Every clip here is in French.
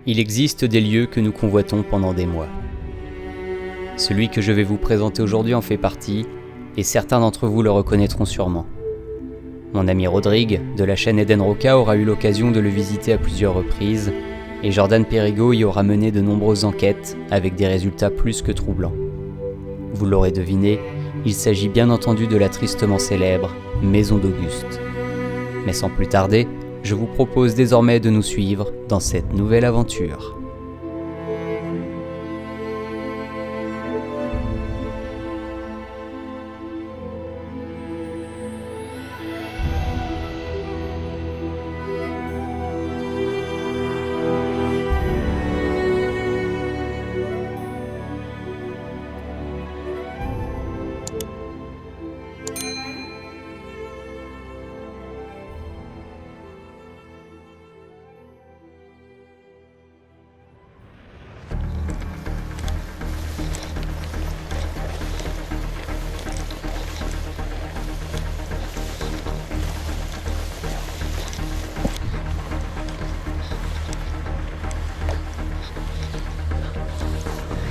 Il existe des lieux que nous convoitons pendant des mois. Celui que je vais vous présenter aujourd'hui en fait partie, et certains d'entre vous le reconnaîtront sûrement. Mon ami Rodrigue, de la chaîne Eden Roca, aura eu l'occasion de le visiter à plusieurs reprises, et Jordan Perrigo y aura mené de nombreuses enquêtes, avec des résultats plus que troublants. Vous l'aurez deviné, il s'agit bien entendu de la tristement célèbre Maison d'Auguste. Mais sans plus tarder, je vous propose désormais de nous suivre dans cette nouvelle aventure.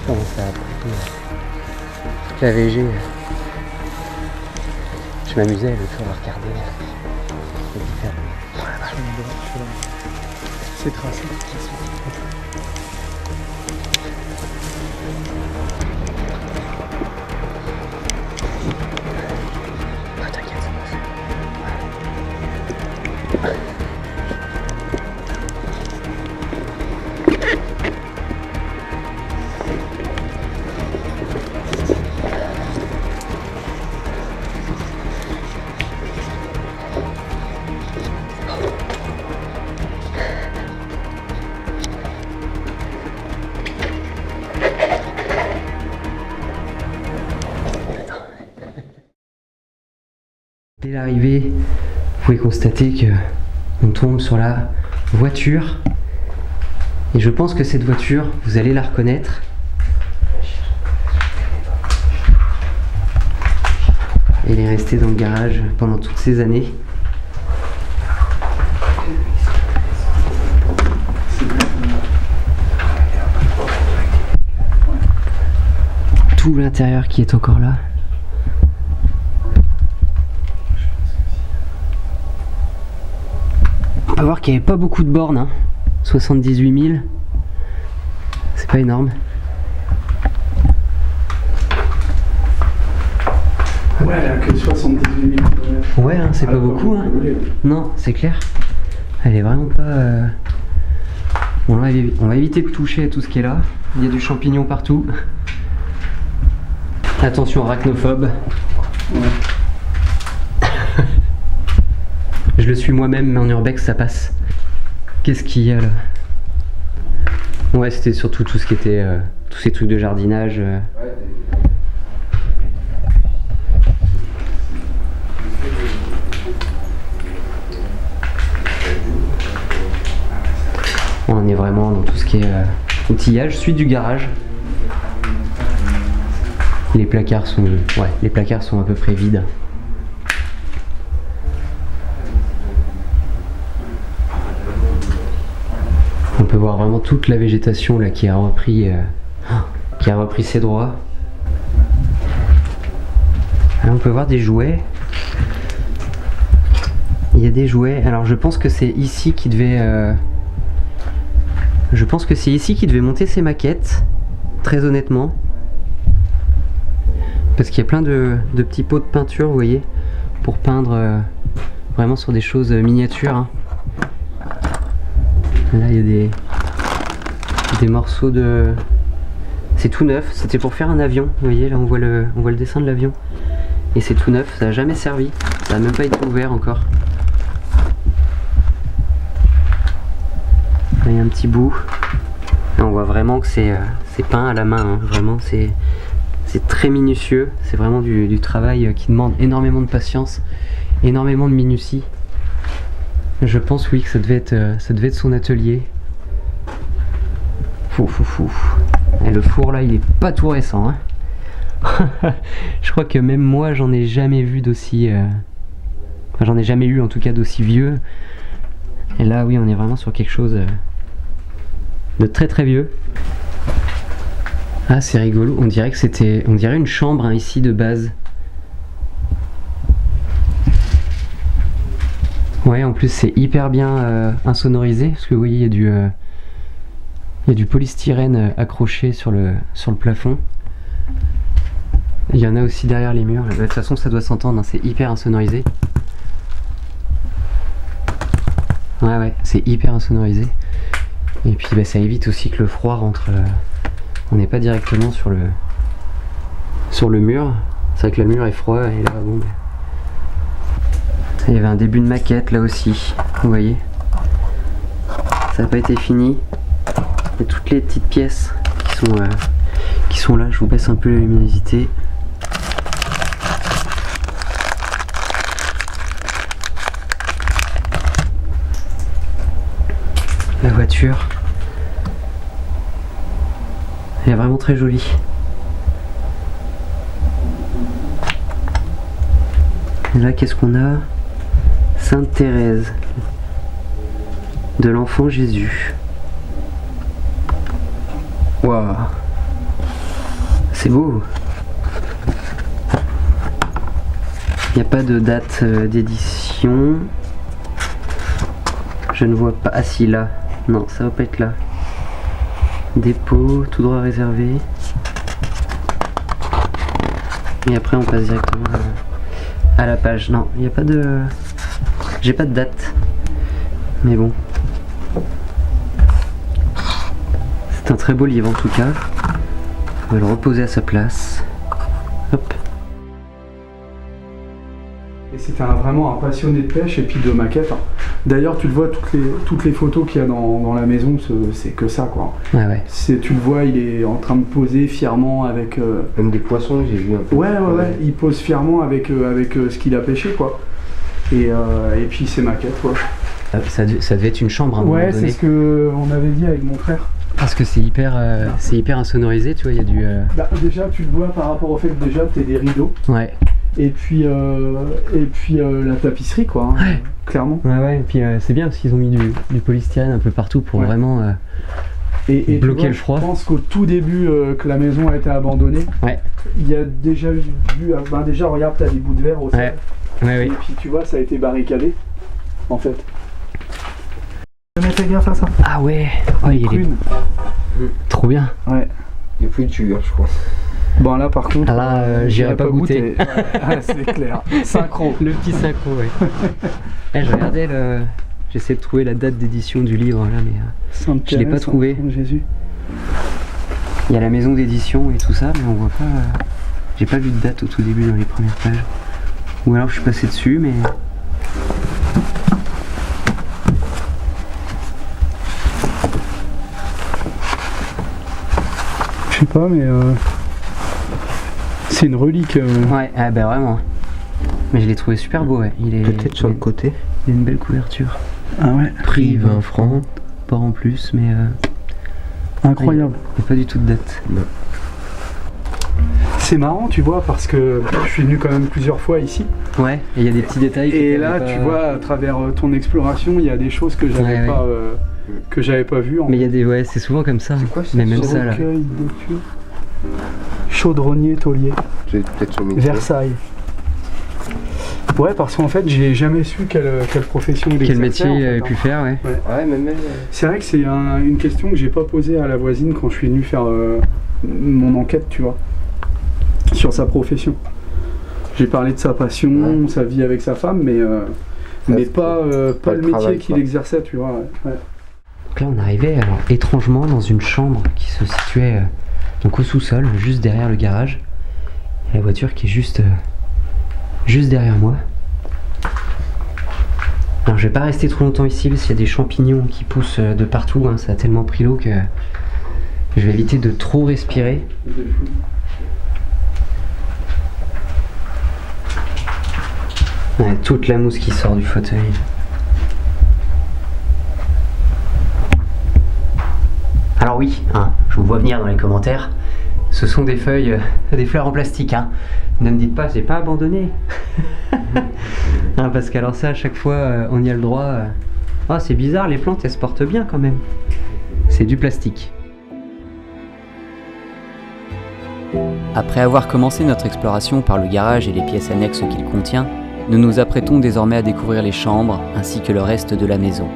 Comment ça a pris toute la VG. Je m'amusais l'autre fois à regarder. C'est tracé. Ah, t'inquiète, ça passe. Dès l'arrivée, vous pouvez constater que on tombe sur la voiture. Et je pense que cette voiture, vous allez la reconnaître. Elle est restée dans le garage pendant toutes ces années. Tout l'intérieur qui est encore là. On peut voir qu'il n'y avait pas beaucoup de bornes, hein. 78 000, c'est pas énorme. Ouais, elle a que 78 000 km. Ouais, hein, c'est pas beaucoup, hein. Non, c'est clair. Elle est vraiment pas... Bon, là, on va éviter de toucher à tout ce qui est là. Il y a du champignon partout. Attention, arachnophobe. Ouais. Je le suis moi-même, mais en urbex ça passe. Qu'est-ce qu'il y a là? Ouais, c'était surtout tout ce qui était... tous ces trucs de jardinage. On est vraiment dans tout ce qui est outillage, suite du garage. Les placards sont... Ouais, les placards sont à peu près vides. On peut voir vraiment toute la végétation là qui a repris ses droits. Là, on peut voir des jouets. Il y a des jouets. Alors je pense que c'est ici qu'il devait monter ses maquettes, très honnêtement. Parce qu'il y a plein de petits pots de peinture, vous voyez, pour peindre vraiment sur des choses miniatures, hein. Là il y a des morceaux de... C'est tout neuf, c'était pour faire un avion, vous voyez, là on voit le dessin de l'avion. Et c'est tout neuf, ça n'a jamais servi, ça n'a même pas été ouvert encore. Là il y a un petit bout. Là on voit vraiment que c'est peint à la main, hein. Vraiment c'est très minutieux, c'est vraiment du travail qui demande énormément de patience, énormément de minutie. Je pense oui que ça devait être son atelier. Fou. Et le four là il est pas tout récent, hein. Je crois que même moi j'en ai jamais vu d'aussi... Enfin j'en ai jamais eu en tout cas d'aussi vieux. Et là oui on est vraiment sur quelque chose de très très vieux. Ah, c'est rigolo, on dirait une chambre hein, ici de base. Ouais, en plus c'est hyper bien insonorisé, parce que vous voyez, il y a du polystyrène accroché sur le plafond. Il y en a aussi derrière les murs. De toute façon, ça doit s'entendre, hein, c'est hyper insonorisé. Ouais, c'est hyper insonorisé. Et puis bah, ça évite aussi que le froid rentre. On n'est pas directement sur le mur. C'est vrai que le mur est froid et là, bon. Bah, il y avait un début de maquette là aussi, vous voyez. Ça n'a pas été fini. Il y a toutes les petites pièces qui sont là. Je vous baisse un peu la luminosité. La voiture. Elle est vraiment très jolie. Et là, qu'est-ce qu'on a? Sainte Thérèse de l'Enfant Jésus. Waouh, c'est beau. Il n'y a pas de date d'édition. Je ne vois pas. Ah si, là. Non, ça va pas être là. Dépôt, tout droit réservé. Et après on passe directement à la page. Non, il n'y a pas de... J'ai pas de date. Mais bon. C'est un très beau livre en tout cas. On va le reposer à sa place. Hop. Et c'était vraiment un passionné de pêche et puis de maquettes. D'ailleurs, tu le vois, toutes les photos qu'il y a dans la maison, c'est que ça, quoi. Ah ouais. Tu le vois, il est en train de poser fièrement avec... Même des poissons, j'ai vu un peu. Ouais, il pose fièrement avec ce qu'il a pêché, quoi. Et puis ses maquettes, quoi. Ça devait être une chambre à un moment donné. Ouais, c'est ce qu'on avait dit avec mon frère. Parce que c'est hyper insonorisé, tu vois, il y a du... Bah, déjà, tu le vois par rapport au fait que déjà, t'es des rideaux. Ouais. Et puis la tapisserie, quoi, hein, ouais. Clairement. Ouais, et puis c'est bien parce qu'ils ont mis du polystyrène un peu partout pour vraiment et bloquer le froid. Je pense qu'au tout début que la maison a été abandonnée, ouais. Il y a déjà eu déjà regarde, t'as des bouts de verre au sol. Ouais. Et puis tu vois, ça a été barricadé, en fait. Fais gaffe à ça. Ah ouais, il est trop bien. Ouais. Il n'y a plus de tueur, je crois. Bon là par contre, j'irai pas goûter. Ouais, c'est clair. Synchro. Le petit synchro, ouais. Je regardais j'essaie de trouver la date d'édition du livre là, mais je l'ai pas trouvé. Jésus. Il y a la maison d'édition et tout ça, mais on voit pas. J'ai pas vu de date au tout début dans les premières pages. Ou alors je suis passé dessus, mais. Je sais pas, mais c'est une relique. Ouais, bah vraiment. Mais je l'ai trouvé super beau, ouais. Peut-être sur le côté. Il a une belle couverture. Ah ouais. Prix 20 francs. Pas en plus, mais. Incroyable. Il n'y a pas du tout de date. Non. C'est marrant, tu vois, parce que je suis venu quand même plusieurs fois ici. Ouais, et il y a des petits détails. Et là, tu vois, à travers ton exploration, il y a des choses que j'avais pas. Que j'avais pas vu. Mais il y a des, c'est souvent comme ça. C'est quoi, mais même ça là. Chaudronnier taulier. C'est peut-être son métier. Versailles. Ouais, parce qu'en fait, j'ai jamais su quelle profession il exerçait. Quel métier il avait pu faire, ouais. Ouais, même. C'est vrai que c'est une question que j'ai pas posée à la voisine quand je suis venu faire mon enquête, tu vois, sur sa profession. J'ai parlé de sa passion, sa vie avec sa femme, mais pas le métier qu'il exerçait, tu vois. Ouais. Donc là, on arrivait étrangement dans une chambre qui se situait donc au sous-sol, juste derrière le garage. Et la voiture qui est juste derrière moi. Alors je vais pas rester trop longtemps ici parce qu'il y a des champignons qui poussent de partout, hein. Ça a tellement pris l'eau que je vais éviter de trop respirer. Ouais, toute la mousse qui sort du fauteuil. Alors oui, je vous vois venir dans les commentaires, ce sont des feuilles, des fleurs en plastique. Ne me dites pas, j'ai pas abandonné. Parce qu'alors ça, à chaque fois, on y a le droit. C'est bizarre, les plantes, elles se portent bien quand même. c'est du plastique. Après avoir commencé notre exploration par le garage et les pièces annexes qu'il contient, nous nous apprêtons désormais à découvrir les chambres ainsi que le reste de la maison.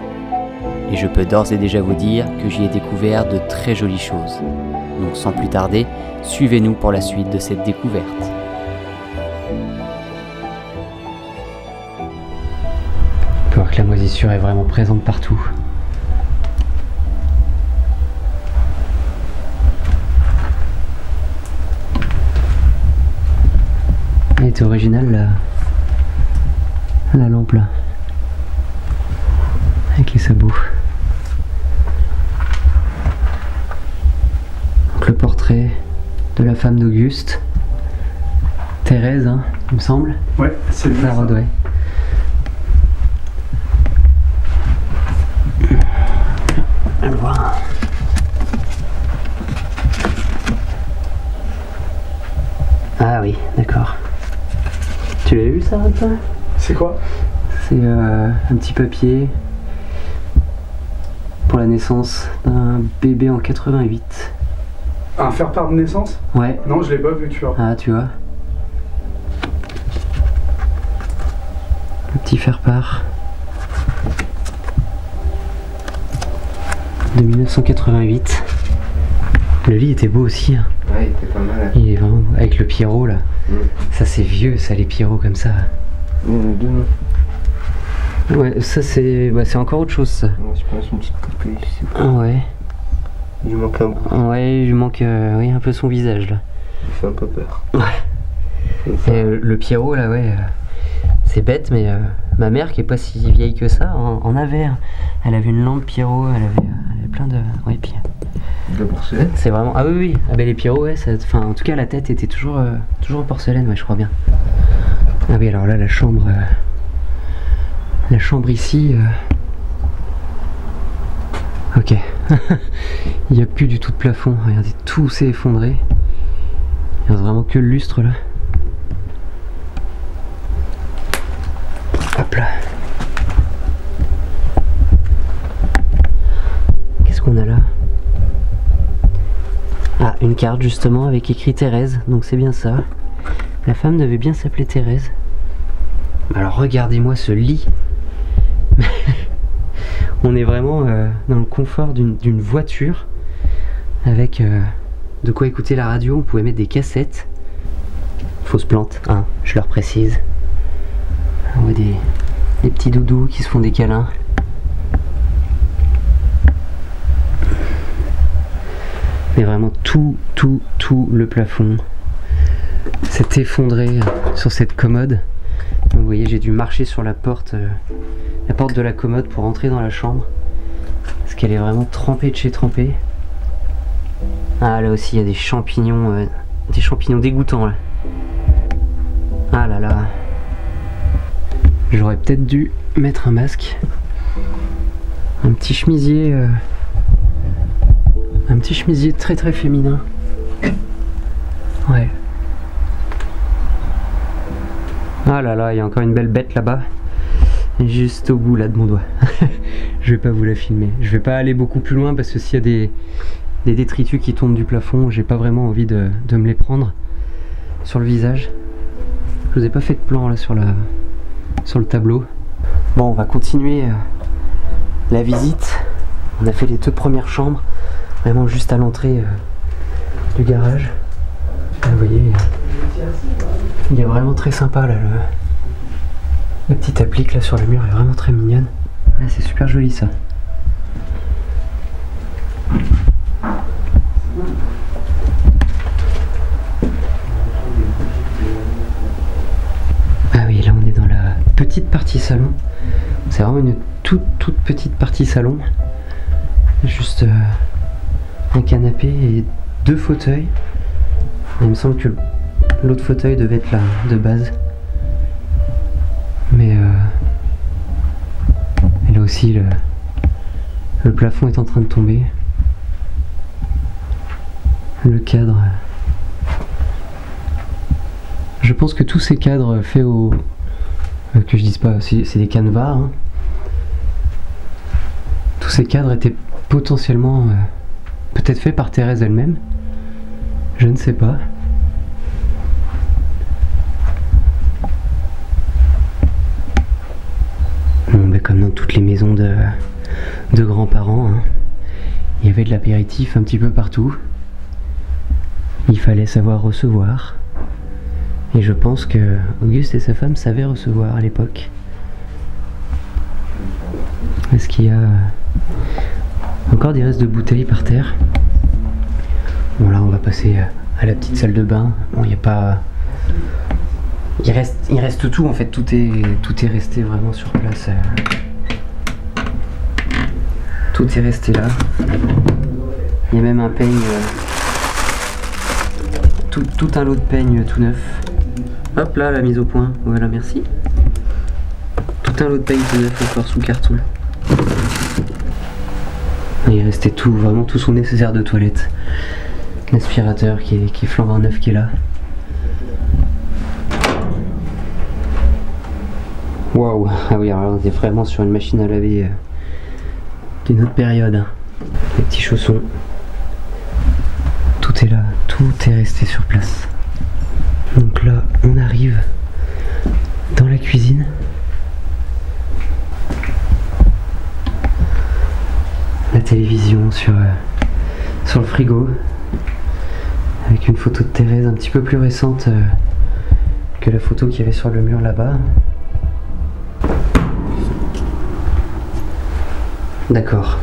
Et je peux d'ores et déjà vous dire que j'y ai découvert de très jolies choses. Donc sans plus tarder, suivez-nous pour la suite de cette découverte. On peut voir que la moisissure est vraiment présente partout. Elle était originale la lampe là, avec les sabots. Donc le portrait de la femme d'Auguste, Thérèse, hein, il me semble. Ouais, c'est bien ça. Ouais. On le voit. Ah oui, d'accord. Tu l'as vu ça, toi? C'est quoi? C'est un petit papier pour la naissance d'un bébé en 88. Un faire-part de naissance? Ouais. Non, je l'ai pas vu, tu vois. Ah, tu vois. Un petit faire-part de 1988. Le lit était beau aussi. Hein. Ouais, il était pas mal. Il est vraiment beau. Avec le Pierrot là. Ça c'est vieux, ça, les Pierrots comme ça. Il y en a deux, non? Ouais, ça c'est encore autre chose ça. Ouais, je pense une petite poupée, je sais pas. Ah ouais. Il lui manque un bout. Ouais, il lui manque oui, un peu son visage là. Il fait un peu peur. Ouais. Et le Pierrot là, ouais. C'est bête, mais ma mère qui est pas si vieille que ça en avait. Hein. Elle avait une lampe Pierrot, elle avait plein de. Ouais, puis. De la porcelaine? C'est vraiment. Ah oui, oui. Ah ben les Pierrots, ouais. Enfin, en tout cas, la tête était toujours en porcelaine, ouais, je crois bien. Ah oui, alors là, la chambre. La chambre ici. Ok. Il n'y a plus du tout de plafond. Regardez, tout s'est effondré. Il reste vraiment que le lustre là. Hop là. Qu'est-ce qu'on a là? Ah, une carte justement avec écrit Thérèse, donc c'est bien ça. La femme devait bien s'appeler Thérèse. Alors regardez-moi ce lit. On est vraiment dans le confort d'une voiture avec de quoi écouter la radio. On pouvait mettre des cassettes. Fausse plante, hein, je leur précise. On voit des petits doudous qui se font des câlins. Mais vraiment tout le plafond s'est effondré sur cette commode. Donc, vous voyez, j'ai dû marcher sur la porte de la commode pour entrer dans la chambre. Parce qu'elle est vraiment trempée de chez trempée. Ah là aussi il y a des champignons dégoûtants là. Ah là là. J'aurais peut-être dû mettre un masque. Un petit chemisier très très féminin. Ouais. Ah là là, il y a encore une belle bête là-bas. Juste au bout là de mon doigt. Je vais pas vous la filmer. Je vais pas aller beaucoup plus loin parce que s'il y a des détritus qui tombent du plafond, j'ai pas vraiment envie de me les prendre sur le visage. Je vous ai pas fait de plan là sur le tableau. Bon, on va continuer la visite. On a fait les 2 premières chambres, vraiment juste à l'entrée du garage. Là, vous voyez, il est vraiment très sympa là. La petite applique là sur le mur est vraiment très mignonne. Là, c'est super joli ça. Ah oui, là on est dans la petite partie salon. C'est vraiment une toute petite partie salon. Juste un canapé et 2 fauteuils. Il me semble que l'autre fauteuil devait être là de base. Mais et là aussi le plafond est en train de tomber. Le cadre. Je pense que tous ces cadres faits au... que je dise pas, c'est des canevas. Hein. Tous ces cadres étaient potentiellement peut-être fait par Thérèse elle-même. Je ne sais pas. Bon, ben, comme dans toutes les maisons de grands-parents, hein, il y avait de l'apéritif un petit peu partout. Il fallait savoir recevoir. Et je pense que Auguste et sa femme savaient recevoir à l'époque. Est-ce qu'il y a encore des restes de bouteilles par terre? Bon, là on va passer à la petite salle de bain. Bon, il n'y a pas... Il reste tout en fait, tout est resté vraiment sur place. Tout est resté là. Il y a même un peigne, tout un lot de peignes tout neuf. Hop là, la mise au point, voilà, merci. Tout un lot de peignes tout neuf encore sous carton. Il restait tout, vraiment tout son nécessaire de toilette. L'aspirateur qui est flambant neuf qui est là. Waouh, ah oui, alors on est vraiment sur une machine à laver d'une autre période. Les petits chaussons. Tout est là, tout est resté sur place. Donc là, on arrive dans la cuisine. La télévision sur le frigo. Avec une photo de Thérèse un petit peu plus récente que la photo qu'il y avait sur le mur là-bas. D'accord.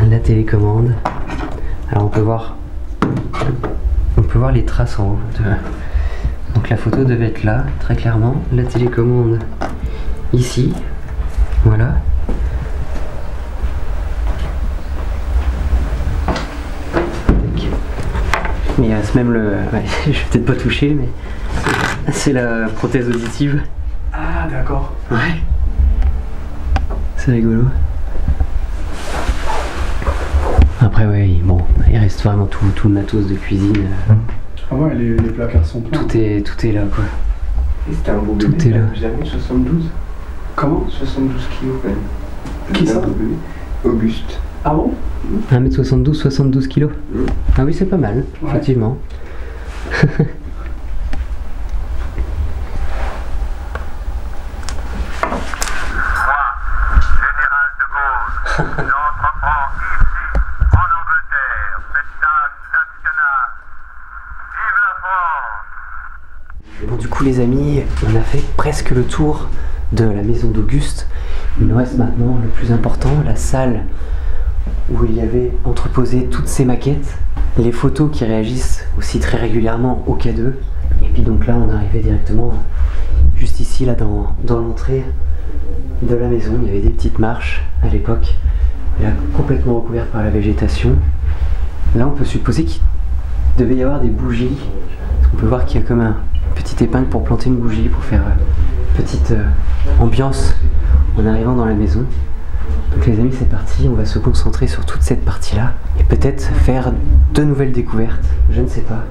La télécommande. Alors on peut voir les traces en haut. Donc la photo devait être là, très clairement. La télécommande ici. Voilà. Mais il reste même le... Ouais, je vais peut-être pas toucher, mais c'est la prothèse auditive. Ah, d'accord. Ouais. C'est rigolo. Après, ouais, bon, il reste vraiment tout le matos de cuisine. Ah ouais, les placards sont pleins. Tout est là, quoi. Et c'était un beau Tout bébé. est là. Jamais 72. Comment? 72 kilos quand même. Qui C'était ça? un beau bébé. Auguste. Ah bon? 1m72, 72 kilos. Ah oui, c'est pas mal, Ouais. effectivement. Général de Gaulle, j'entreprends ici, en Angleterre, cette tâche nationale. Vive la France! Bon, du coup, les amis, on a fait presque le tour de la maison d'Auguste. Il nous reste maintenant le plus important, la salle où il y avait entreposé toutes ces maquettes, les photos qui réagissent aussi très régulièrement au K2. Et puis donc là, on est arrivé directement juste ici, là, dans l'entrée de la maison. Il y avait des petites marches à l'époque, là, complètement recouvertes par la végétation. Là, on peut supposer qu'il devait y avoir des bougies. On peut voir qu'il y a comme un petit épingle pour planter une bougie, pour faire petite ambiance en arrivant dans la maison. Donc les amis, c'est parti, on va se concentrer sur toute cette partie-là et peut-être faire de nouvelles découvertes, je ne sais pas,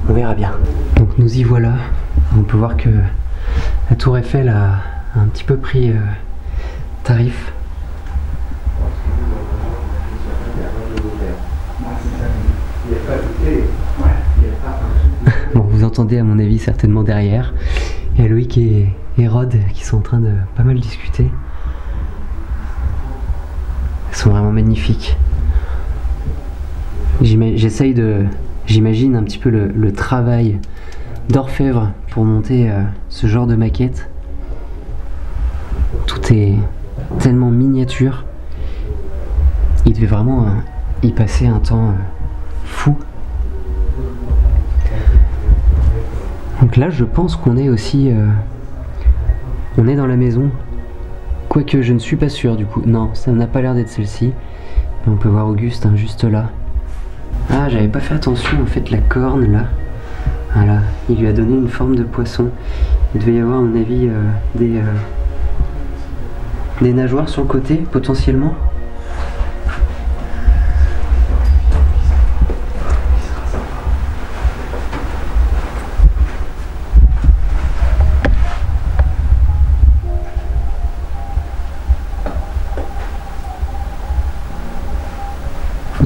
on verra bien. Donc nous y voilà, on peut voir que la tour Eiffel a un petit peu pris tarif. Bon, vous entendez à mon avis certainement derrière, il y a Loïc et Rod qui sont en train de pas mal discuter. Elles sont vraiment magnifiques. J'imagine un petit peu le travail d'orfèvre pour monter ce genre de maquette. Tout est tellement miniature. Il devait vraiment y passer un temps fou. Donc là, je pense qu'on est aussi... on est dans la maison. Quoique je ne suis pas sûr du coup. Non, ça n'a pas l'air d'être celle-ci. Mais on peut voir Auguste hein, juste là. Ah, j'avais pas fait attention en fait, la corne là. Voilà, il lui a donné une forme de poisson. Il devait y avoir à mon avis des nageoires sur le côté potentiellement.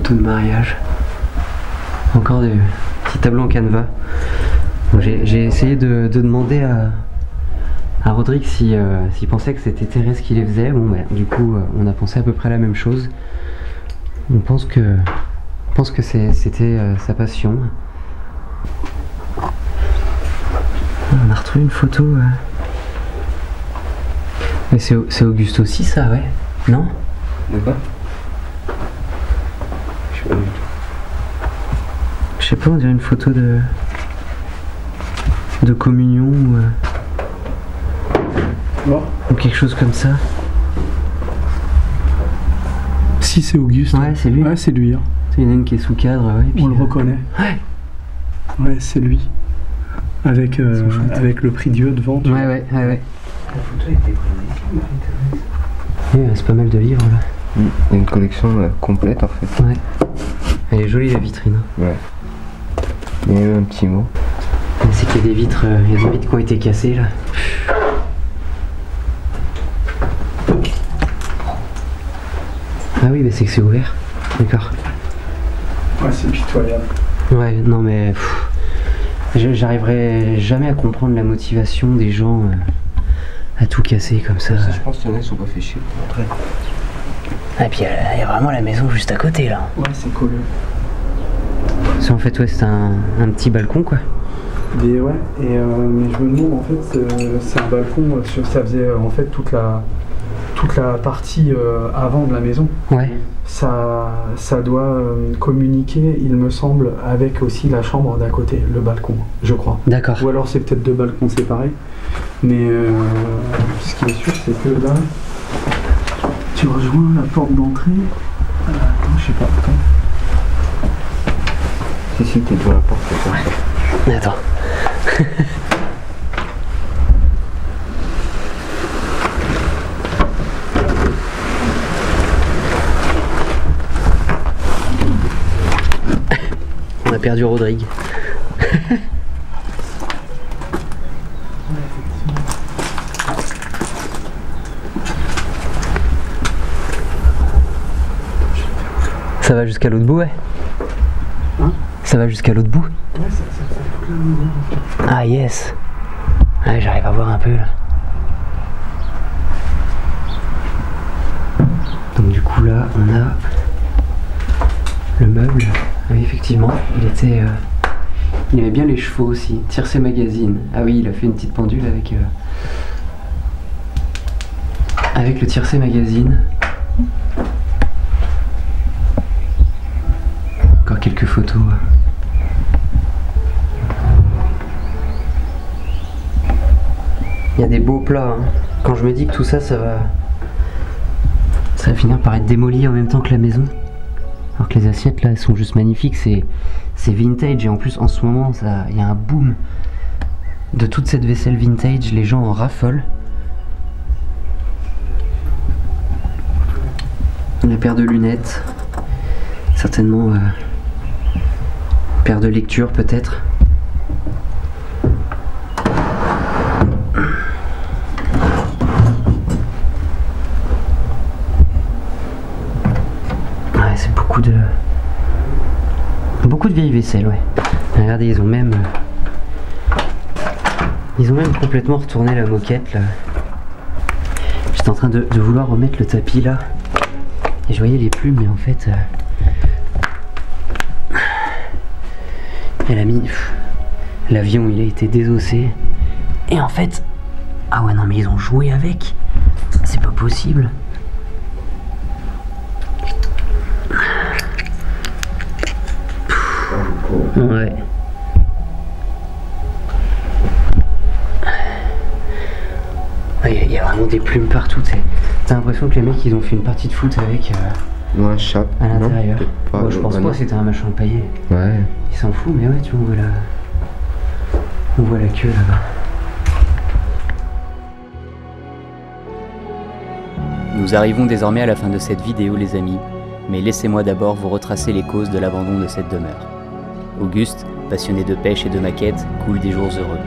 Photos de mariage. Encore des petits tableaux en canevas. Bon, j'ai essayé de demander à Rodrigue s'il pensait que c'était Thérèse qui les faisait. Bon, bah, du coup, on a pensé à peu près la même chose. On pense que c'était sa passion. On a retrouvé une photo. Mais c'est Auguste aussi, ça, ouais? Non? De quoi? Je sais pas du tout. Je sais pas, on dirait une photo de communion Bon. ou quelque chose comme ça. Si c'est Auguste. Ouais, c'est lui. Ouais, c'est lui. Hein. Il y en a une qui est sous cadre, ouais. Et puis, On le reconnaît. Ouais. Ouais, c'est lui. Avec le prix Dieu devant. tu vois. Ouais. La photo était prise ici, Il reste pas mal de livres là. Il y a une collection complète en fait. Ouais. Elle est jolie la vitrine. Ouais. Il y a même un petit mot. C'est qu'il y a des vitres, qui ont été cassées là. Ah oui, mais c'est que c'est ouvert. D'accord. Ouais, c'est pitoyable. Ouais, non mais j'arriverai jamais à comprendre la motivation des gens à tout casser comme ça. Je pense que les sont pas fait chier pour montrer. Et puis il y a vraiment la maison juste à côté là. Ouais, c'est collé. C'est en fait, ouais, c'est un petit balcon quoi. Mais je me demande en fait, c'est un balcon, ça faisait en fait toute la partie avant de la maison. Ouais. Ça doit communiquer, il me semble, avec aussi la chambre d'à côté, le balcon, je crois. D'accord. Ou alors c'est peut-être deux balcons séparés. Mais ce qui est sûr, c'est que là, tu rejoins la porte d'entrée. Attends, je sais pas. Attends. Si, t'es devant la porte, c'est comme ça. Attends. On a perdu Rodrigue. Ça va jusqu'à l'autre bout, ouais. Hein? Ça va jusqu'à l'autre bout. Ouais, ça fait toute la maison. Ah yes. Ouais, j'arrive à voir un peu là. Donc du coup là, on a le meuble. Oui, effectivement, il aimait bien les chevaux aussi. Tiercé Magazine. Ah oui, il a fait une petite pendule avec le Tiercé Magazine. Encore quelques photos. Il y a des beaux plats. Hein. Quand je me dis que tout ça, ça va finir par être démoli en même temps que la maison. Alors que les assiettes là, elles sont juste magnifiques. C'est vintage et en plus en ce moment, il y a un boom de toute cette vaisselle vintage. Les gens en raffolent. La paire de lunettes, certainement paire de lecture peut-être. Ouais, c'est beaucoup de vieilles vaisselles, ouais. Regardez, ils ont même complètement retourné la moquette là. J'étais en train de vouloir remettre le tapis là. Et je voyais les plumes, mais en fait, elle a mis l'avion, il a été désossé. Et en fait, ah ouais non mais ils ont joué avec. C'est pas possible. Ouais. Il y a vraiment des plumes partout. T'as l'impression que les mecs ils ont fait une partie de foot avec Ou un chat. à l'intérieur. Pas, Bon, je pense pas que c'était un machin paillé. Ouais. Il s'en fout, mais ouais, tu vois, on voit la queue là-bas. Nous arrivons désormais à la fin de cette vidéo les amis, mais laissez-moi d'abord vous retracer les causes de l'abandon de cette demeure. Auguste, passionné de pêche et de maquettes, coule des jours heureux.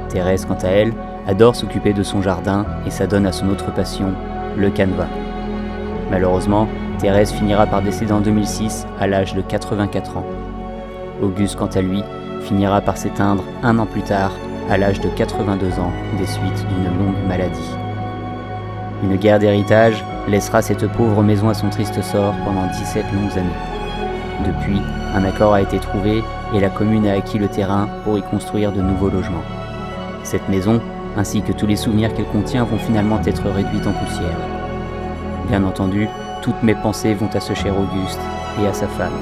Thérèse, quant à elle, adore s'occuper de son jardin et s'adonne à son autre passion, le canevas. Malheureusement, Thérèse finira par décéder en 2006 à l'âge de 84 ans. Auguste, quant à lui, finira par s'éteindre un an plus tard, à l'âge de 82 ans, des suites d'une longue maladie. Une guerre d'héritage laissera cette pauvre maison à son triste sort pendant 17 longues années. Depuis, un accord a été trouvé et la commune a acquis le terrain pour y construire de nouveaux logements. Cette maison, ainsi que tous les souvenirs qu'elle contient, vont finalement être réduits en poussière. Bien entendu, toutes mes pensées vont à ce cher Auguste et à sa femme.